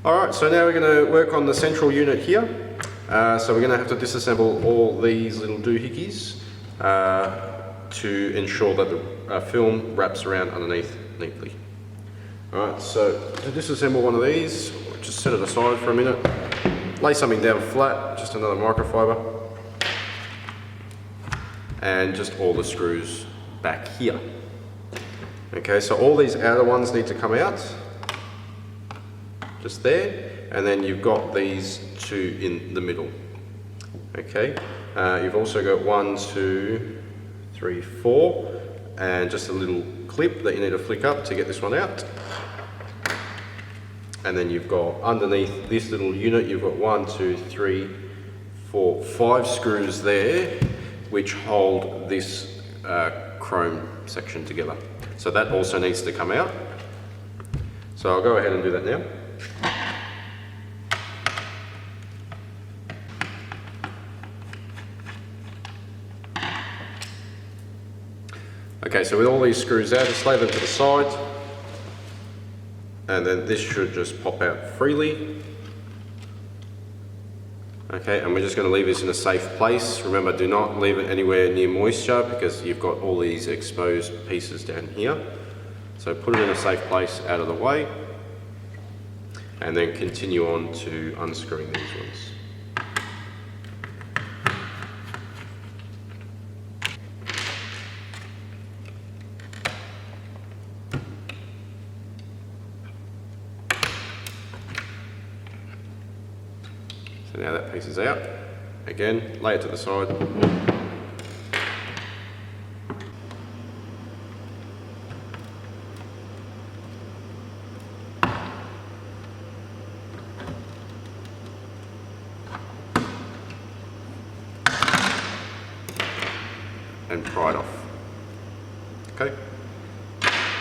Alright, so now we're going to work on the central unit here. So we're going to have to disassemble all these little doohickeys to ensure that the film wraps around underneath neatly. Alright, so to disassemble one of these, just set it aside for a minute, lay something down flat, just another microfiber, and just all the screws back here. Okay, so all these outer ones need to come out, just there, and then you've got these two in the middle. Okay, you've also got 1, 2, 3, 4, and just a little clip that you need to flick up to get this one out. And then you've got underneath this little unit, you've got 1, 2, 3, 4, 5 screws there, which hold this chrome section together. So that also needs to come out. So I'll go ahead and do that now. Okay, so with all these screws out, just lay them to the side, and then this should just pop out freely. Okay, and we're just going to leave this in a safe place. Remember, do not leave it anywhere near moisture because you've got all these exposed pieces down here. So put it in a safe place out of the way, and then continue on to unscrewing these ones. So now that piece is out. Again, lay it to the side. And pry it off. Okay.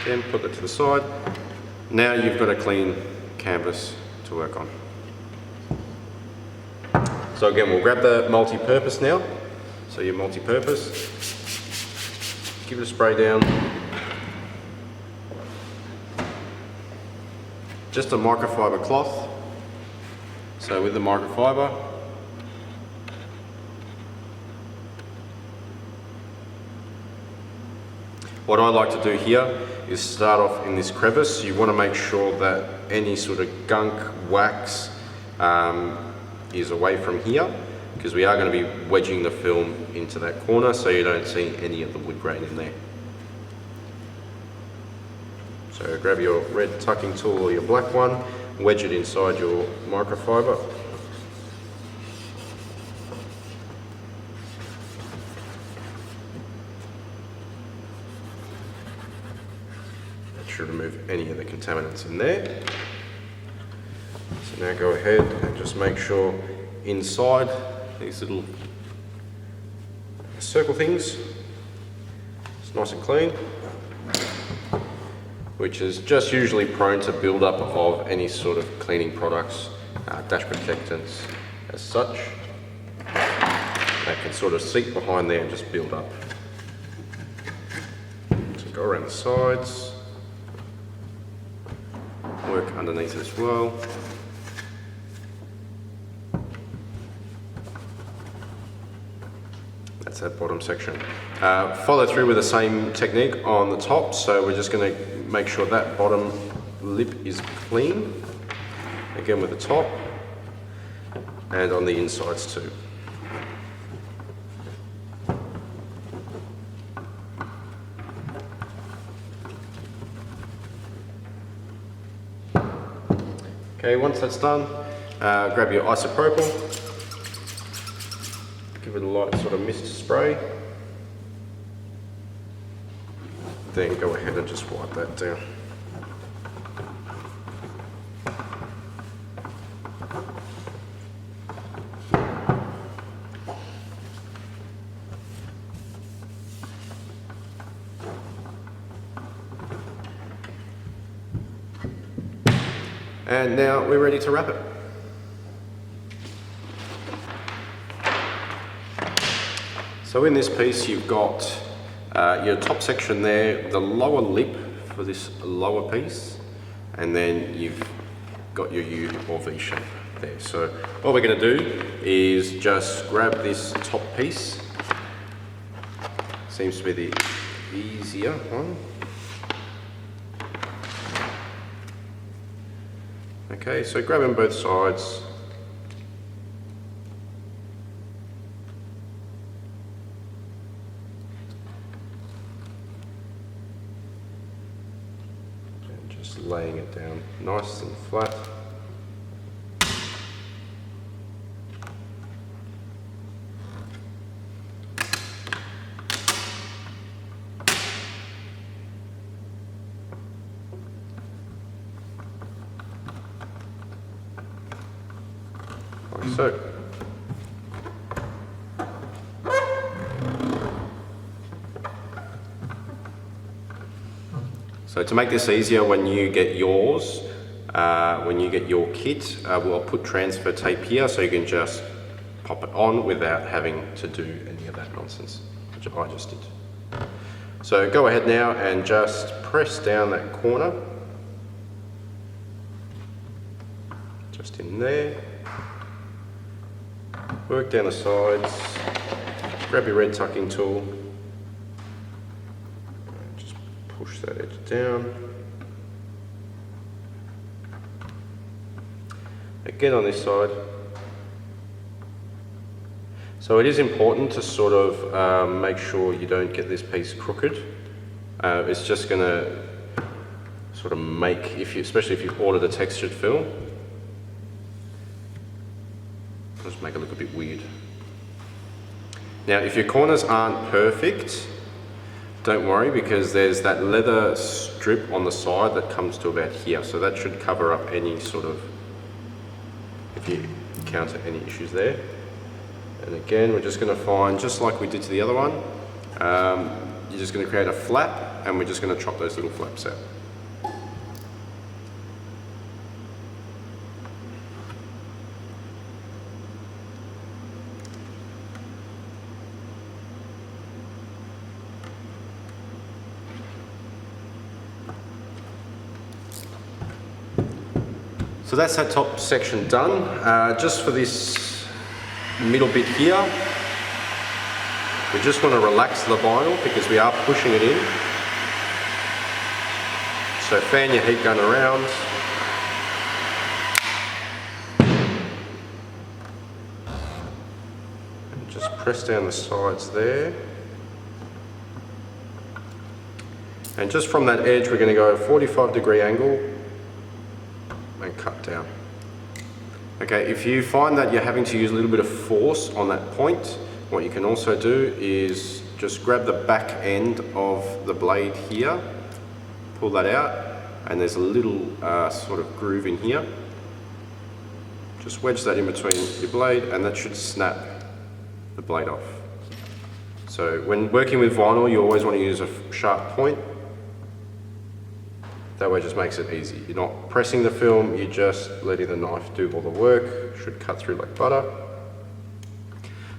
Again, put that to the side. Now you've got a clean canvas to work on. So again, we'll grab the multi-purpose now. So your multi-purpose, give it a spray down. Just a microfiber cloth. So with the microfiber, what I like to do here is start off in this crevice. You want to make sure that any sort of gunk, wax, is away from here, because we are going to be wedging the film into that corner so you don't see any of the wood grain in there. So grab your red tucking tool or your black one, wedge it inside your microfiber. That should remove any of the contaminants in there. So now go ahead and just make sure inside these little circle things, it's nice and clean, which is just usually prone to build up of any sort of cleaning products, dash protectants as such. That can sort of seep behind there and just build up. So go around the sides, work underneath as well. That's that bottom section. Follow through with the same technique on the top, so we're just going to make sure that bottom lip is clean, again with the top, and on the insides too. Okay, once that's done, grab your isopropyl. Give it a light sort of mist spray. Then go ahead and just wipe that down. And now we're ready to wrap it. So in this piece you've got your top section there, the lower lip for this lower piece, and then you've got your U or V shape there. So what we're going to do is just grab this top piece. Seems to be the easier one. Okay, so grab them both sides. And just laying it down nice and flat. So, to make this easier, when you get yours, when you get your kit, we'll put transfer tape here so you can just pop it on without having to do any of that nonsense, which I just did. So go ahead now and just press down that corner, just in there. Work down the sides, grab your red tucking tool, and just push that edge down. Again on this side. So it is important to sort of make sure you don't get this piece crooked. It's just going to sort of make, especially if you've ordered a textured film, just make it look a bit weird. Now, if your corners aren't perfect, don't worry, because there's that leather strip on the side that comes to about here, so that should cover up any sort of, if you encounter any issues there. And again, we're just going to find, just like we did to the other one, you're just going to create a flap, and we're just going to chop those little flaps out. So that's that top section done. Just for this middle bit here, we just want to relax the vinyl because we are pushing it in. So fan your heat gun around. And just press down the sides there. And just from that edge, we're going to go 45-degree angle and cut down. Okay, if you find that you're having to use a little bit of force on that point, what you can also do is just grab the back end of the blade here, pull that out, and there's a little sort of groove in here. Just wedge that in between your blade, and that should snap the blade off. So when working with vinyl, you always want to use a sharp point. That way it just makes it easy. You're not pressing the film, you're just letting the knife do all the work. Should cut through like butter.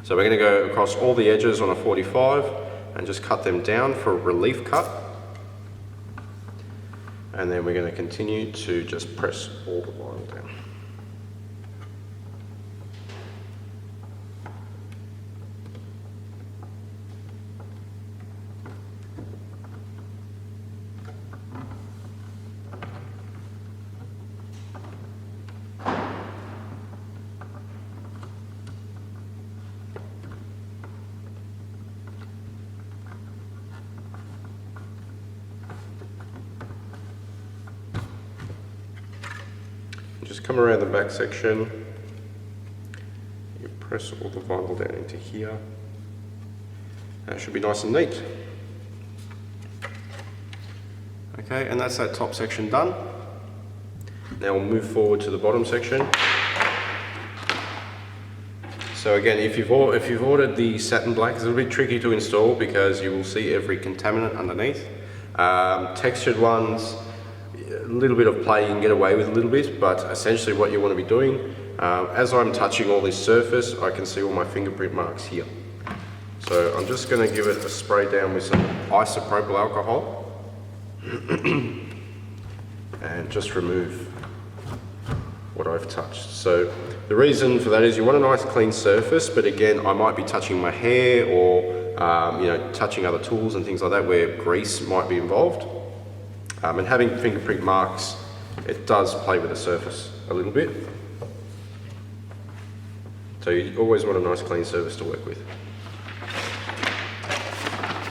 So we're going to go across all the edges on a 45 and just cut them down for a relief cut. And then we're going to continue to just press all the vinyl down. Just come around the back section, you press all the vinyl down into here. That should be nice and neat. Okay, and that's that top section done. Now we'll move forward to the bottom section. So again, if you've ordered the satin black, it's a little bit tricky to install because you will see every contaminant underneath. Textured ones, a little bit of play you can get away with a little bit, but essentially what you want to be doing, as I'm touching all this surface, I can see all my fingerprint marks here. So I'm just going to give it a spray down with some isopropyl alcohol and just remove what I've touched. So the reason for that is you want a nice clean surface, but again, I might be touching my hair or you know, touching other tools and things like that where grease might be involved. And having fingerprint marks, it does play with the surface a little bit. So you always want a nice clean surface to work with.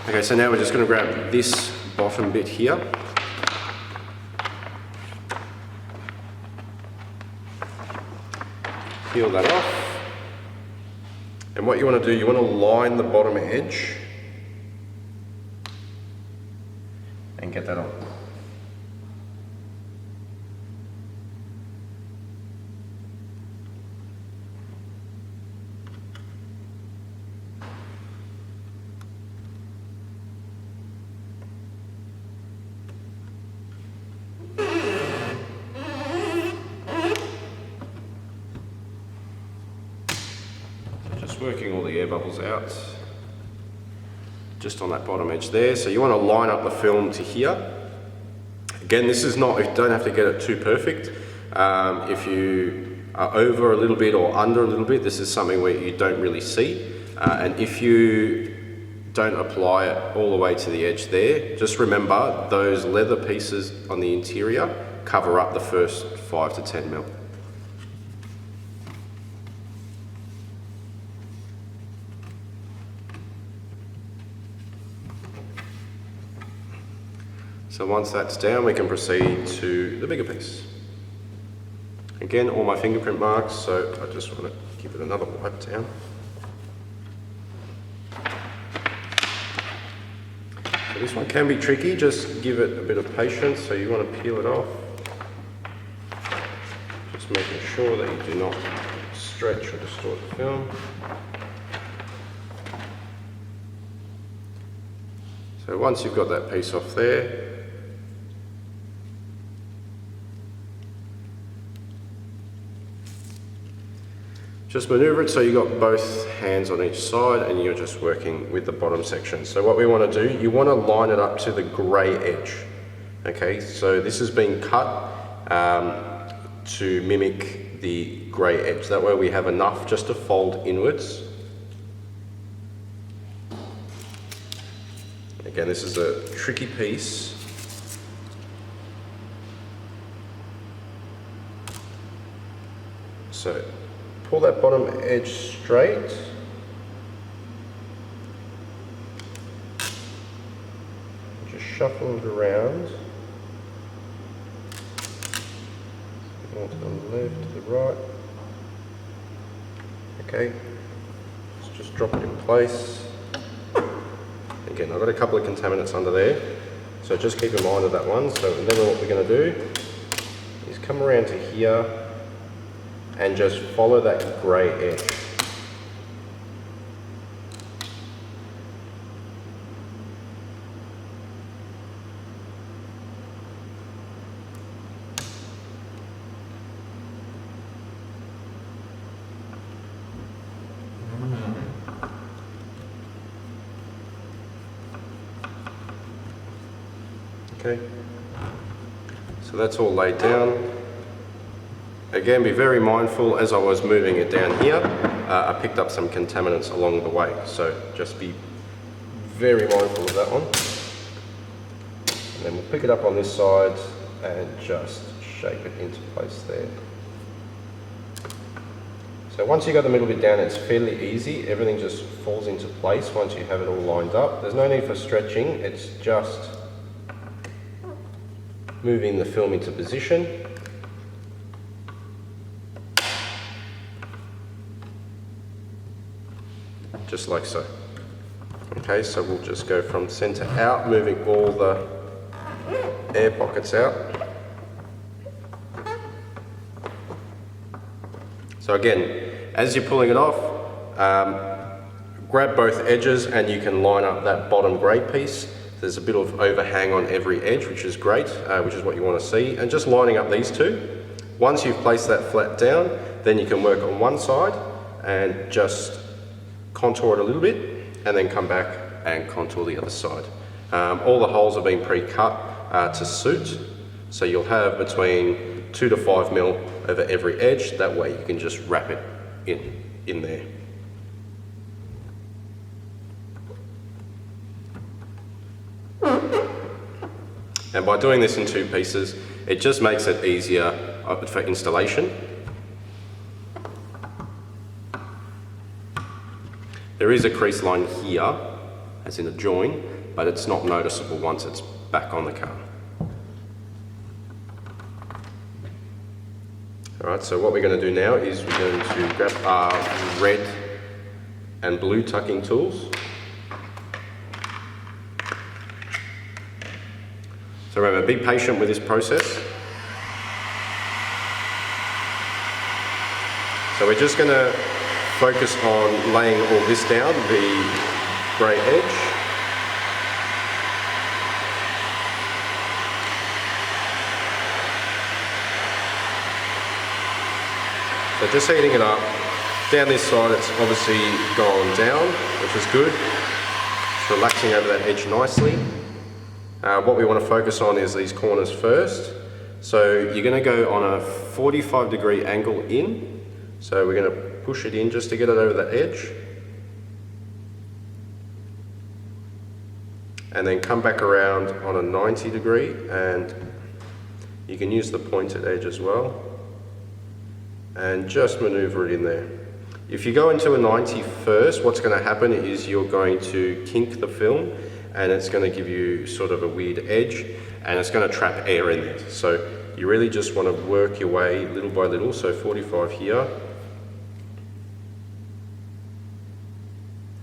Okay, so now we're just going to grab this bottom bit here. Peel that off. And what you want to do, you want to line the bottom edge and get that on. Working all the air bubbles out just on that bottom edge there. So you want to line up the film to here. Again, this is not, you don't have to get it too perfect. If you are over a little bit or under a little bit, this is something where you don't really see. And if you don't apply it all the way to the edge there, just remember those leather pieces on the interior cover up the first 5 to 10 mil. So once that's down, we can proceed to the bigger piece. Again, all my fingerprint marks, so I just want to give it another wipe down. So this one can be tricky, just give it a bit of patience. So you want to peel it off. Just making sure that you do not stretch or distort the film. So once you've got that piece off there, just maneuver it so you've got both hands on each side and you're just working with the bottom section. So what we want to do, you want to line it up to the grey edge. Okay, so this has been cut to mimic the grey edge. That way we have enough just to fold inwards. Again, this is a tricky piece. So pull that bottom edge straight. Just shuffle it around. More to the left, to the right. Okay, let's just drop it in place. Again, I've got a couple of contaminants under there, so just keep in mind of that one. So then what we're going to do is come around to here and just follow that grey edge. Okay, so that's all laid down. Again, be very mindful, as I was moving it down here, I picked up some contaminants along the way, so just be very mindful of that one. And then we'll pick it up on this side and just shape it into place there. So once you've got the middle bit down, it's fairly easy. Everything just falls into place once you have it all lined up. There's no need for stretching, it's just moving the film into position. Just like so. Okay, so we'll just go from center out, moving all the air pockets out. So again, as you're pulling it off, grab both edges and you can line up that bottom grey piece. There's a bit of overhang on every edge, which is great, which is what you want to see. And just lining up these two. Once you've placed that flat down, then you can work on one side and just contour it a little bit, and then come back and contour the other side. All the holes have been pre-cut to suit, so you'll have between 2 to 5 mil over every edge. That way you can just wrap it in there. And by doing this in 2 pieces, it just makes it easier for installation. There is a crease line here, as in a join, but it's not noticeable once it's back on the car. Alright, so what we're going to do now is we're going to grab our red and blue tucking tools. So remember, be patient with this process. So we're just going to focus on laying all this down, the grey edge. So just heating it up. Down this side it's obviously gone down, which is good. It's relaxing over that edge nicely. What we want to focus on is these corners first. So you're going to go on a 45-degree angle in. So we're going to push it in just to get it over that edge. And then come back around on a 90-degree, and you can use the pointed edge as well. And just maneuver it in there. If you go into a 90 first, what's going to happen is you're going to kink the film, and it's going to give you sort of a weird edge, and it's going to trap air in there. So you really just want to work your way little by little. So 45 here,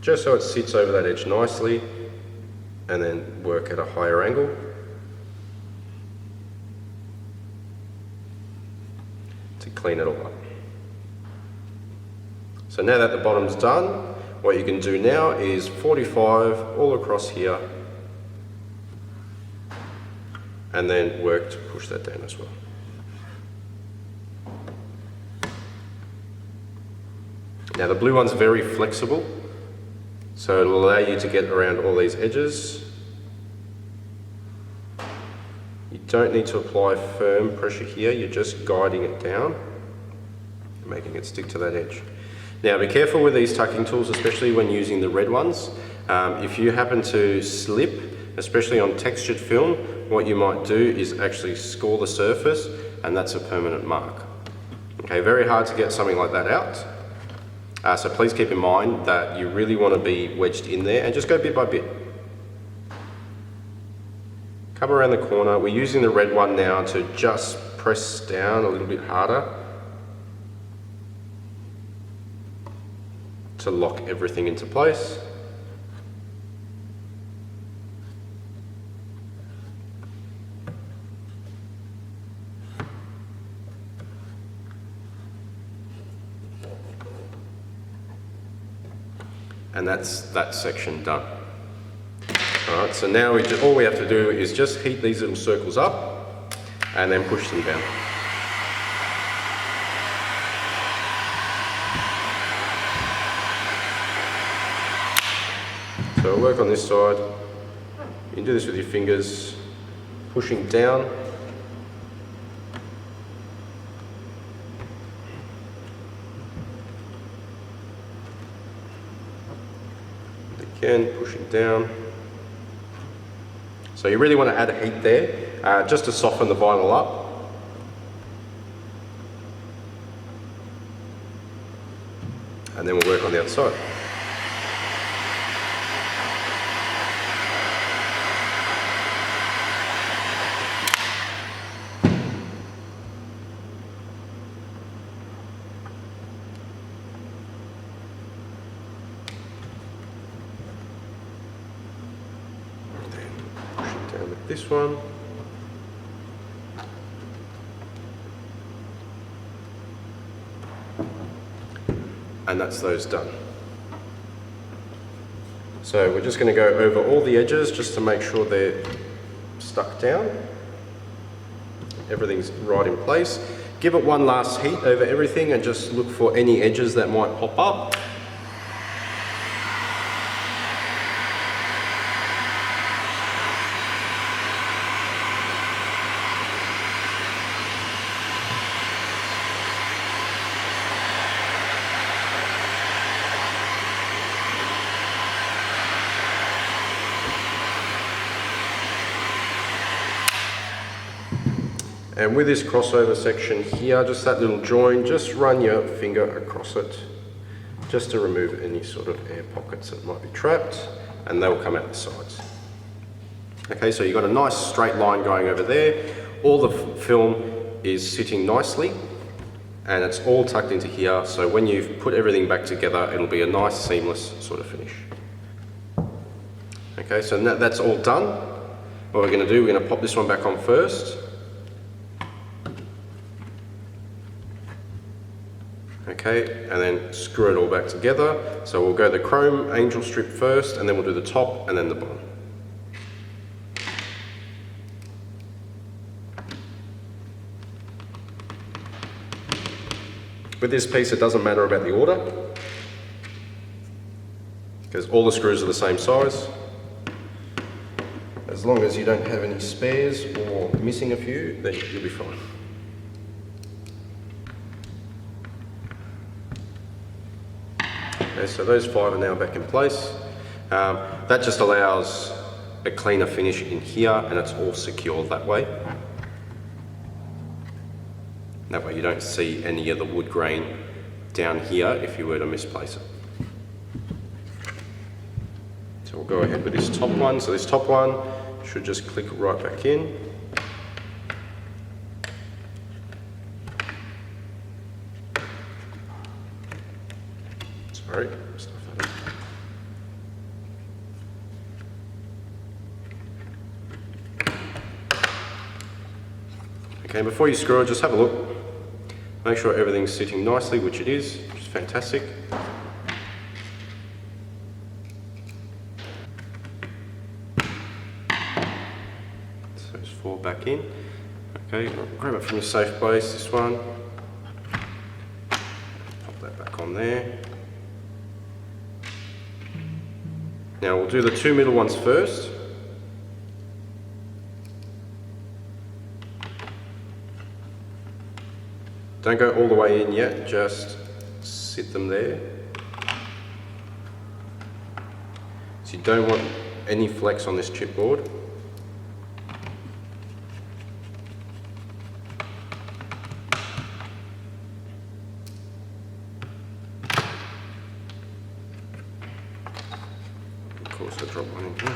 just so it sits over that edge nicely, and then work at a higher angle. To clean it all up. So now that the bottom's done, what you can do now is 45 all across here, and then work to push that down as well. Now the blue one's very flexible, so it'll allow you to get around all these edges. You don't need to apply firm pressure here, you're just guiding it down, making it stick to that edge. Now be careful with these tucking tools, especially when using the red ones. If you happen to slip, especially on textured film, what you might do is actually score the surface, and that's a permanent mark. Okay, very hard to get something like that out. So please keep in mind that you really want to be wedged in there, and just go bit by bit. Come around the corner. We're using the red one now to just press down a little bit harder to lock everything into place. And that's that section done. Alright, so now all we have to do is just heat these little circles up and then push them down. So we'll work on this side. You can do this with your fingers, pushing down. Again, pushing down. So you really want to add a heat there, just to soften the vinyl up. And then we'll work on the other side. This one, and that's those done. So we're just going to go over all the edges just to make sure they're stuck down. Everything's right in place. Give it one last heat over everything and just look for any edges that might pop up. And with this crossover section here, just that little join, just run your finger across it, just to remove any sort of air pockets that might be trapped, and they'll come out the sides. Okay, so you've got a nice straight line going over there. All the film is sitting nicely, and it's all tucked into here, so when you've put everything back together, it'll be a nice seamless sort of finish. Okay, so that's all done. What we're going to do, we're going to pop this one back on first. Okay, and then screw it all back together. So we'll go the chrome angel strip first, and then we'll do the top and then the bottom. With this piece, it doesn't matter about the order, because all the screws are the same size. As long as you don't have any spares or missing a few, then you'll be fine. Okay, so those 5 are now back in place. That just allows a cleaner finish in here, and it's all secure that way. That way you don't see any of the wood grain down here if you were to misplace it. So we'll go ahead with this top one. So this top one should just click right back in. Sorry, stuff that up. Okay, before you screw it, just have a look. Make sure everything's sitting nicely, which it is, which is fantastic. So just 4 back in. Okay, grab it from a safe place, this one. Pop that back on there. Now we'll do the 2 middle ones first. Don't go all the way in yet, just sit them there. So you don't want any flex on this chipboard. Of course, I drop one in here.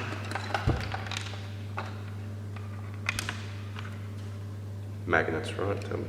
Magnets, right? Tell me.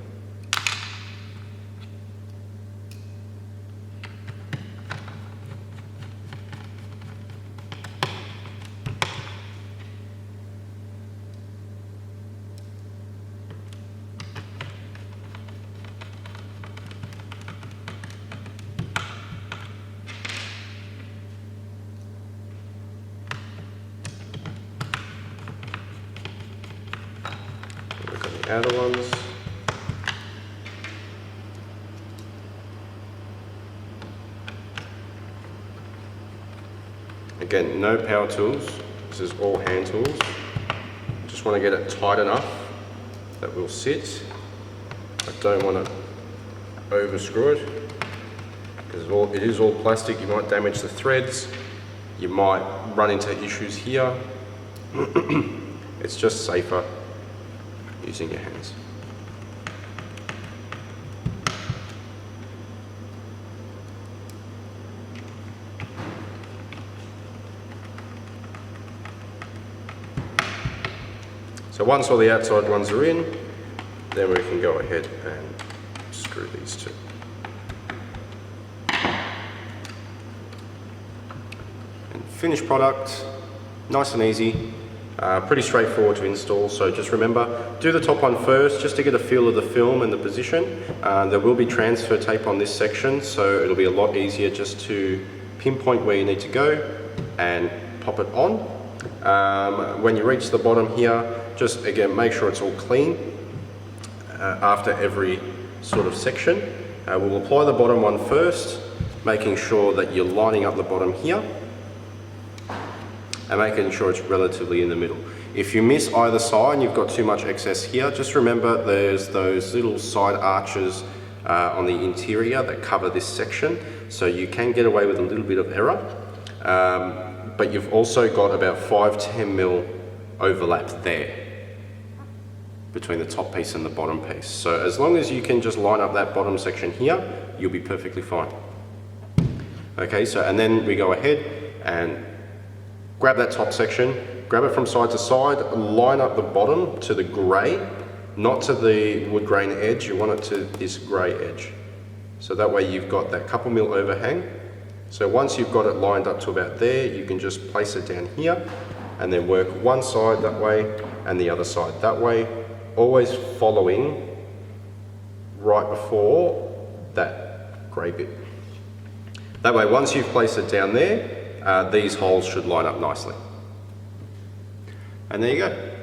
Outer ones. Again, no power tools. This is all hand tools. Just want to get it tight enough that will sit. I don't want to over screw it because it is all plastic. You might damage the threads. You might run into issues here. It's just safer using your hands. So once all the outside ones are in, then we can go ahead and screw these two. And finished product, nice and easy. Pretty straightforward to install, so just remember, do the top one first just to get a feel of the film and the position. There will be transfer tape on this section, so it'll be a lot easier just to pinpoint where you need to go and pop it on. When you reach the bottom here, just again make sure it's all clean after every sort of section. We'll apply the bottom one first, making sure that you're lining up the bottom here and making sure it's relatively in the middle. If you miss either side and you've got too much excess here, just remember there's those little side arches on the interior that cover this section, so you can get away with a little bit of error, but you've also got about 5-10 mil overlap there. between the top piece and the bottom piece. So as long as you can just line up that bottom section here, you'll be perfectly fine. Okay, so and then we go ahead and grab that top section, grab it from side to side, line up the bottom to the grey, not to the wood grain edge, you want it to this grey edge. So that way you've got that couple mil overhang. So once you've got it lined up to about there, you can just place it down here and then work one side that way and the other side that way, always following right before that grey bit. That way, once you've placed it down there, these holes should line up nicely. And there you go.